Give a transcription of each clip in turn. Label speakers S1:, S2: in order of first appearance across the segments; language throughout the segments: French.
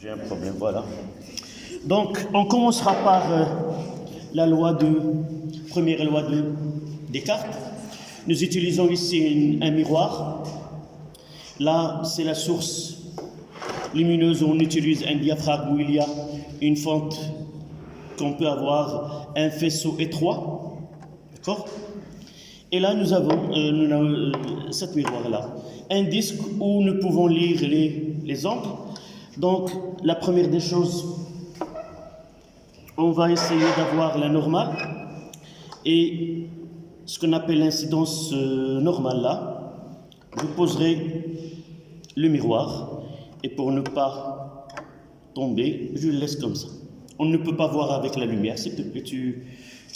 S1: J'ai un problème, voilà. Donc, on commencera par première loi de Descartes. Nous utilisons ici un miroir. Là, c'est la source lumineuse où on utilise un diaphragme où il y a une fente qu'on peut avoir un faisceau étroit. D'accord? Et là, nous avons cette miroir-là. Un disque où nous pouvons lire les angles. Donc, la première des choses, on va essayer d'avoir la normale et ce qu'on appelle l'incidence normale là. Je poserai le miroir et pour ne pas tomber, je le laisse comme ça. On ne peut pas voir avec la lumière, s'il te plaît, tu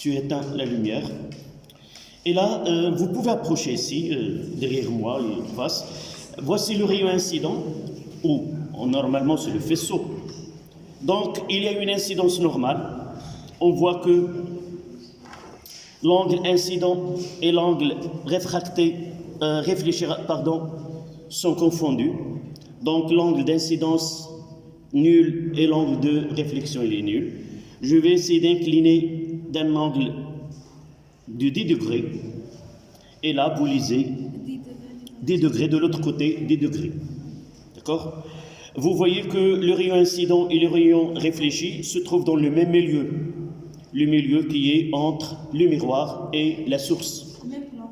S1: éteins la lumière. Et là, vous pouvez approcher ici, derrière moi, en face. Voici le rayon incident, où normalement c'est le faisceau. Donc, il y a une incidence normale. On voit que l'angle incident et l'angle réfléchi, sont confondus. Donc, l'angle d'incidence nul et l'angle de réflexion il est nul. Je vais essayer d'incliner d'un angle de 10 degrés. Et là, vous lisez 10 degrés, de l'autre côté, 10 degrés. D'accord? Vous voyez que le rayon incident et le rayon réfléchi se trouvent dans le même milieu. Le milieu qui est entre le miroir et la source.
S2: Même plan.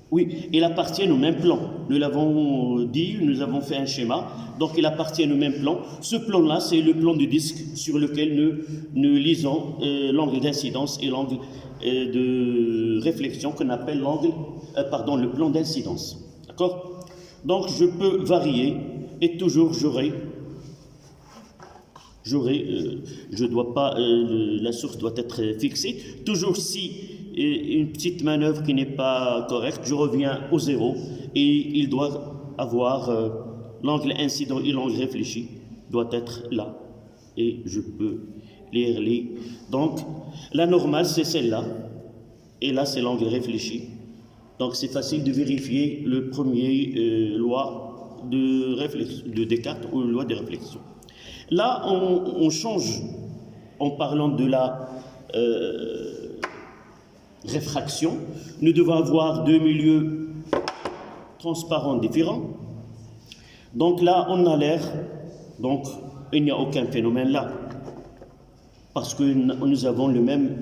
S1: Oui, il appartient au même plan. Nous l'avons dit, nous avons fait un schéma. Donc, il appartient au même plan. Ce plan-là, c'est le plan du disque sur lequel nous lisons l'angle d'incidence et l'angle de réflexion qu'on appelle le plan d'incidence. D'accord? Donc, je peux varier et toujours je dois pas, la source doit être fixée. Toujours si une petite manœuvre qui n'est pas correcte, je reviens au zéro et il doit avoir l'angle incident et l'angle réfléchi doit être là et je peux lire les. Donc la normale c'est celle-là et là c'est l'angle réfléchi. Donc c'est facile de vérifier le premier loi de Descartes ou loi de réflexion. Là, on change en parlant de la réfraction. Nous devons avoir deux milieux transparents différents. Donc là, on a l'air, donc il n'y a aucun phénomène là. Parce que nous avons le même,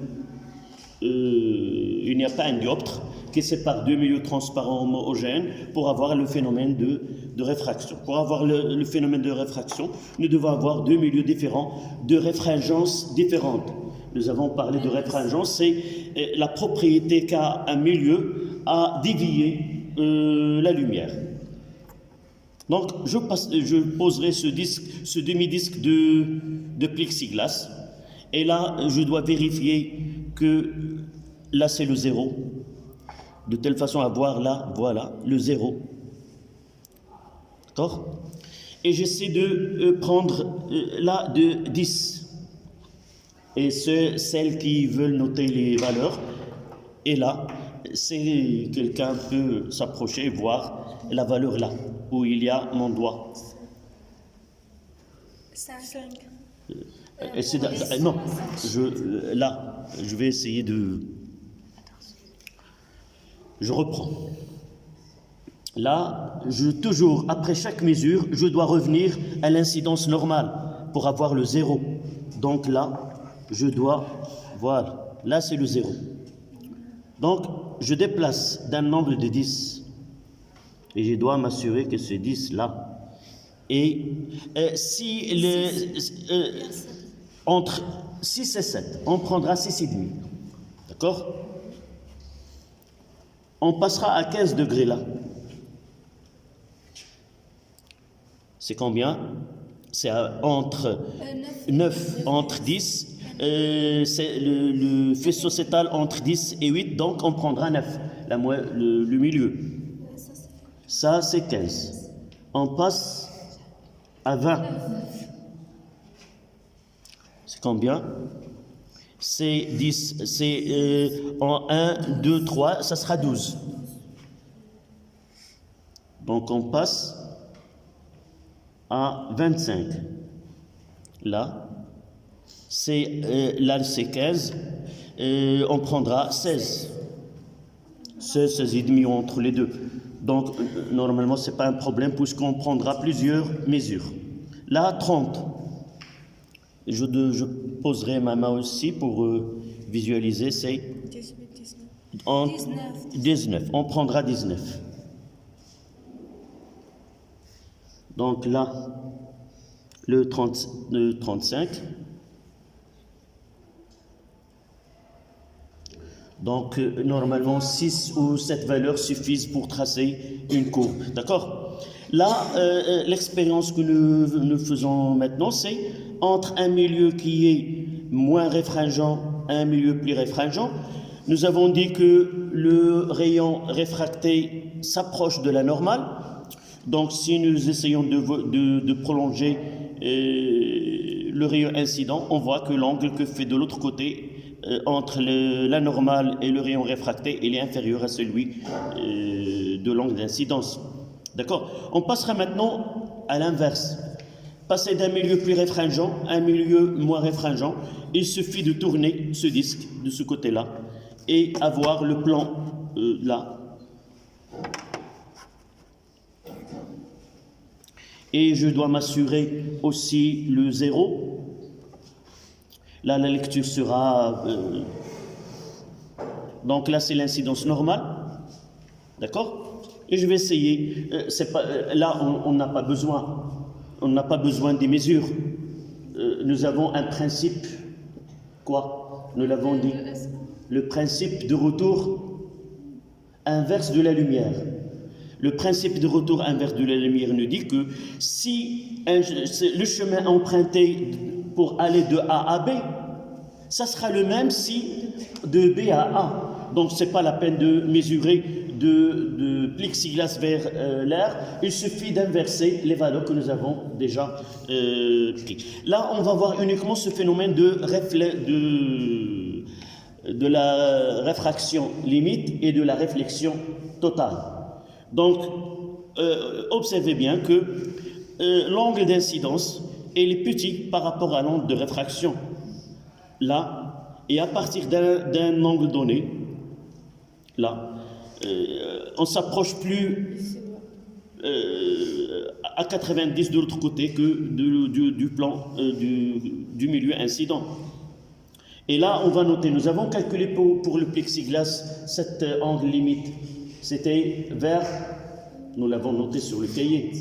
S1: il n'y a pas un dioptre qui sépare deux milieux transparents homogènes pour avoir le phénomène de réfraction. Pour avoir le phénomène de réfraction, nous devons avoir deux milieux différents, de réfringence différentes. Nous avons parlé de réfringence, c'est la propriété qu'a un milieu à dévier la lumière. Donc, je poserai ce demi-disque de plexiglas, et là, je dois vérifier que là, c'est le zéro. De telle façon à voir là, voilà, le zéro. D'accord? Et j'essaie de prendre là de 10. Et celles qui veulent noter les valeurs. Et là, quelqu'un peut s'approcher et voir la valeur là, où il y a mon doigt.
S2: 5.
S1: Non, là, je vais essayer de... Je reprends. Là, toujours, après chaque mesure, je dois revenir à l'incidence normale pour avoir le zéro. Donc là, voilà, là c'est le zéro. Donc, je déplace d'un angle de 10 et je dois m'assurer que c'est 10 là. Et entre 6 et 7, on prendra 6,5. D'accord? On passera à 15 degrés là. C'est combien? C'est entre 9, entre 10. C'est le faisceau s'étale entre 10 et 8, donc on prendra 9, le milieu. Ça, c'est 15. On passe à 20. C'est combien? C'est 10, c'est en 1, 2, 3, ça sera 12. Donc on passe à 25. là, là c'est 15, on prendra 16. 16 et demi entre les deux. Donc, normalement, ce n'est pas un problème puisqu'on prendra plusieurs mesures. Là, 30. Je poserai ma main aussi pour visualiser. C'est 19. On prendra 19. Donc là, le 35. Donc, normalement, 6 ou 7 valeurs suffisent pour tracer une courbe. D'accord? Là, l'expérience que nous faisons maintenant, c'est entre un milieu qui est moins réfringent et un milieu plus réfringent. Nous avons dit que le rayon réfracté s'approche de la normale. Donc, si nous essayons de prolonger le rayon incident, on voit que l'angle que fait de l'autre côté, entre la normale et le rayon réfracté, il est inférieur à celui de l'angle d'incidence. D'accord? On passera maintenant à l'inverse. Passer d'un milieu plus réfringent à un milieu moins réfringent, il suffit de tourner ce disque de ce côté-là et avoir le plan là. Et je dois m'assurer aussi le 0. Là, la lecture sera... donc là, c'est l'incidence normale. D'accord? Et je vais essayer. Là, on n'a pas besoin. On n'a pas besoin des mesures. Nous avons un principe. Quoi? Nous l'avons dit. Le principe de retour inverse de la lumière. Le principe de retour inverse de la lumière nous dit que si le chemin emprunté pour aller de A à B, ça sera le même si de B à A. Donc, ce n'est pas la peine de mesurer de plexiglas vers l'air. Il suffit d'inverser les valeurs que nous avons déjà pris. Là, on va voir uniquement ce phénomène de la réfraction limite et de la réflexion totale. Donc, observez bien que l'angle d'incidence est petit par rapport à l'angle de réfraction. Là, et à partir d'un angle donné, là, on s'approche plus à 90 de l'autre côté que du plan du milieu incident. Et là, on va noter, nous avons calculé pour le plexiglas cet angle limite. C'était vers, nous l'avons noté sur le cahier,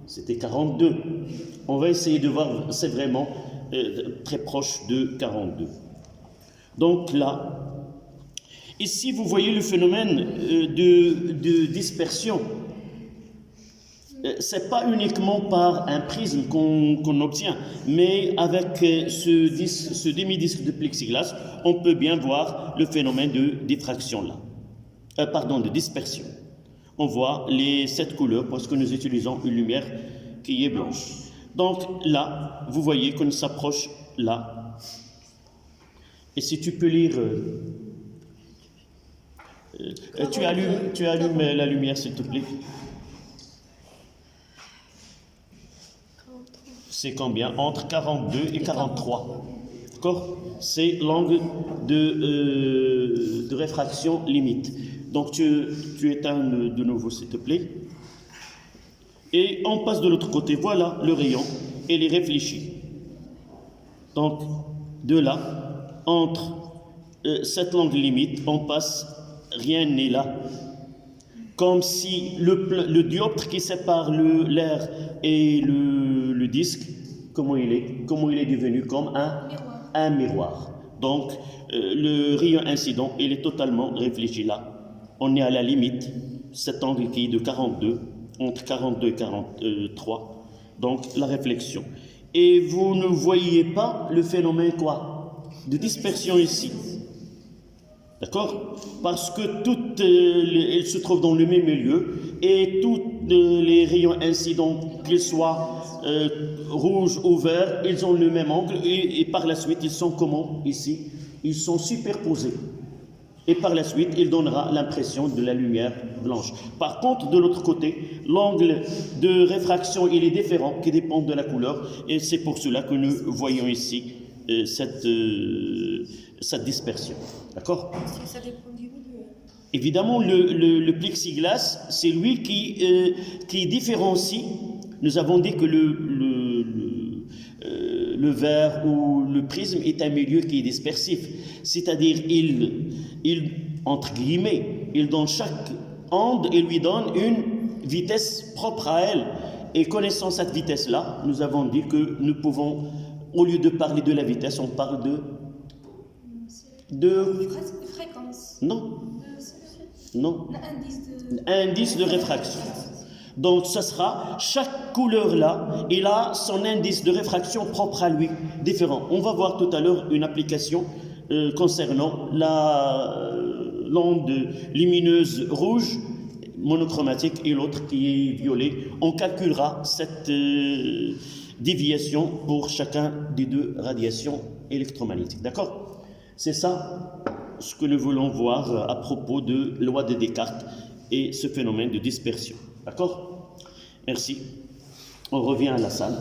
S1: c'était 42. On va essayer de voir, c'est vraiment très proche de 42. Donc là, ici vous voyez le phénomène de dispersion. C'est pas uniquement par un prisme qu'on obtient, mais avec ce demi-disque de plexiglas, on peut bien voir le phénomène de diffraction là. De dispersion. On voit les 7 couleurs parce que nous utilisons une lumière qui est blanche. Donc là, vous voyez qu'on s'approche là. Et si tu peux lire... tu allumes la lumière, s'il te plaît. C'est combien? Entre 42 et 43. D'accord? C'est l'angle de réfraction limite. Donc tu éteins de nouveau, s'il te plaît. Et on passe de l'autre côté. Voilà le rayon. Et il est réfléchi. Donc, de là, entre cette langue limite, on passe, rien n'est là. Comme si le dioptre qui sépare l'air et le disque, comment il est devenu comme un miroir. Donc, le rayon incident, il est totalement réfléchi là. On est à la limite, cet angle qui est de 42, entre 42 et 43, donc la réflexion. Et vous ne voyez pas le phénomène quoi? De dispersion ici. D'accord? Parce que toutes elles se trouvent dans le même milieu et tous les rayons incidents, qu'ils soient rouges ou verts, ils ont le même angle et par la suite, ils sont comment ici? Ils sont superposés. et par la suite, il donnera l'impression de la lumière blanche. Par contre, de l'autre côté, l'angle de réfraction, il est différent, qui dépend de la couleur, et c'est pour cela que nous voyons ici cette dispersion. D'accord?
S2: Ça dépend du milieu.
S1: Évidemment, le plexiglas, c'est lui qui différencie. Nous avons dit que le verre ou le prisme est un milieu qui est dispersif, c'est-à-dire entre guillemets, il donne chaque onde et lui donne une vitesse propre à elle. Et connaissant cette vitesse-là, nous avons dit que nous pouvons, au lieu de parler de la vitesse, on parle de
S2: Fréquence.
S1: non, non,
S2: L'indice
S1: indice de réfraction. Donc, ce sera, chaque couleur-là, il a son indice de réfraction propre à lui, différent. On va voir tout à l'heure une application concernant l'onde lumineuse rouge, monochromatique, et l'autre qui est violet. On calculera cette déviation pour chacun des deux radiations électromagnétiques. D'accord? C'est ça ce que nous voulons voir à propos de la loi de Descartes et ce phénomène de dispersion. D'accord? Merci. On revient à la salle.